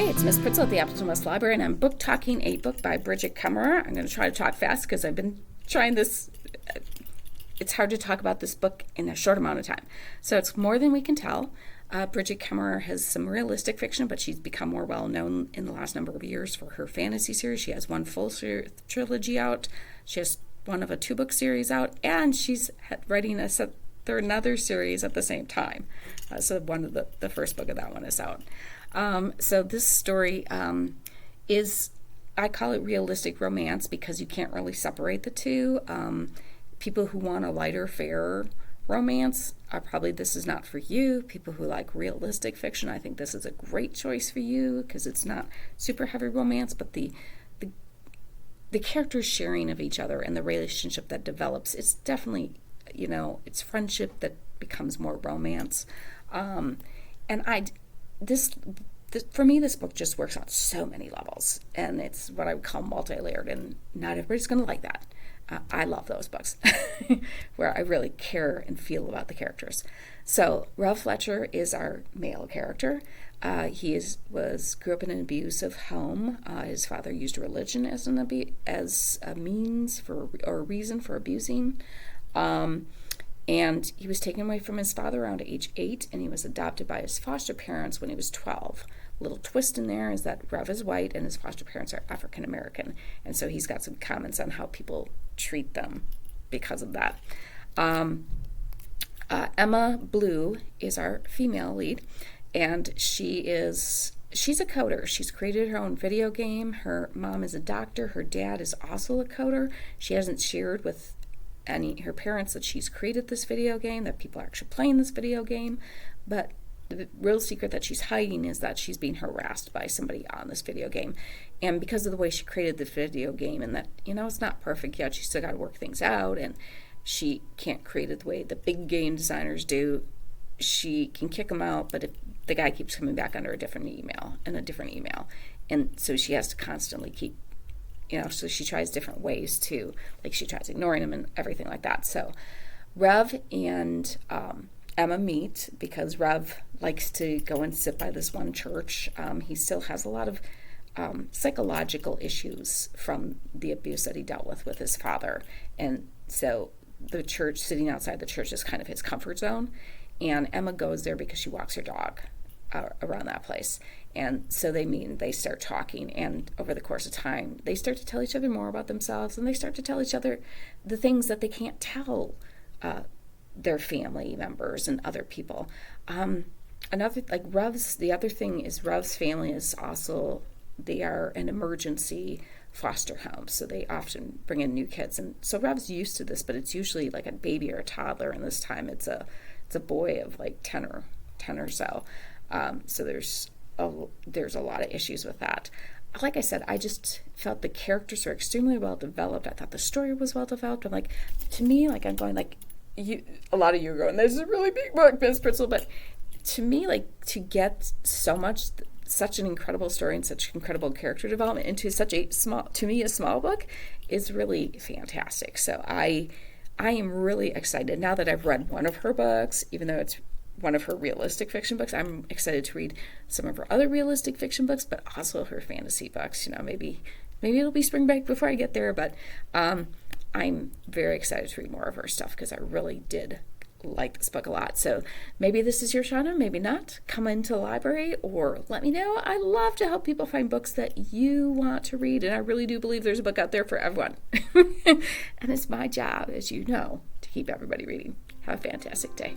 It's Miss Pritzel at the Appleton West Library, and I'm book talking a book by Brigid Kemmerer. I'm going to try to talk fast because I've been trying this. It's hard to talk about this book in a short amount of time. So it's More Than We Can Tell. Brigid Kemmerer has some realistic fiction, but she's become more well-known in the last number of years for her fantasy series. She has one full trilogy out. She has one of a 2-book series out, and she's writing another series at the same time. So one of the first book of that one is out. So this story is, I call it realistic romance because you can't really separate the two. People who want a lighter, fairer romance are probably, this is not for you. People who like realistic fiction, I think this is a great choice for you because it's not super heavy romance, but the characters sharing of each other and the relationship that develops, it's definitely, it's friendship that becomes more romance. For me, this book just works on so many levels, and it's what I would call multi-layered, and not everybody's going to like that. I love those books where I really care and feel about the characters. So Rev Fletcher is our male character. He grew up in an abusive home. His father used religion as a means for or a reason for abusing. And he was taken away from his father around age 8, and he was adopted by his foster parents when he was 12. A little twist in there is that Rev is white and his foster parents are African American, and so he's got some comments on how people treat them because of that. Emma Blue is our female lead, and she's a coder. She's created her own video game. Her mom is a doctor. Her dad is also a coder. She hasn't shared with her parents that she's created this video game, that people are actually playing this video game, but the real secret that she's hiding is that she's being harassed by somebody on this video game. And because of the way she created the video game, and that, it's not perfect yet, she's still got to work things out, and she can't create it the way the big game designers do. She can kick him out, but if the guy keeps coming back under a different email, and so she has to constantly keep, so she tries different ways too, like she tries ignoring him and everything like that. So Rev and Emma meet because Rev likes to go and sit by this one church. He still has a lot of psychological issues from the abuse that he dealt with his father. And so the church, sitting outside the church, is kind of his comfort zone. And Emma goes there because she walks her dog around that place. And so they meet and they start talking, and over the course of time they start to tell each other more about themselves, and they start to tell each other the things that they can't tell their family members and other people. The other thing is Rev's family is also, they are an emergency foster home, so they often bring in new kids, and so Rev's used to this, but it's usually like a baby or a toddler, and this time it's a boy of like 10 or so. So there's a lot of issues with that. Like I said, I just felt the characters were extremely well developed. I thought the story was well developed. I'm like, to me, I'm going a lot of you are going, this is a really big book, Miss Pritzel, but to me, to get such an incredible story and such incredible character development into such a small book is really fantastic. So I am really excited now that I've read one of her books, even though it's one of her realistic fiction books. I'm excited to read some of her other realistic fiction books, but also her fantasy books. Maybe it'll be spring break before I get there, but I'm very excited to read more of her stuff because I really did like this book a lot. So maybe this is your genre, maybe not. Come into the library or let me know. I love to help people find books that you want to read, and I really do believe there's a book out there for everyone. And it's my job, as you know, to keep everybody reading. Have a fantastic day.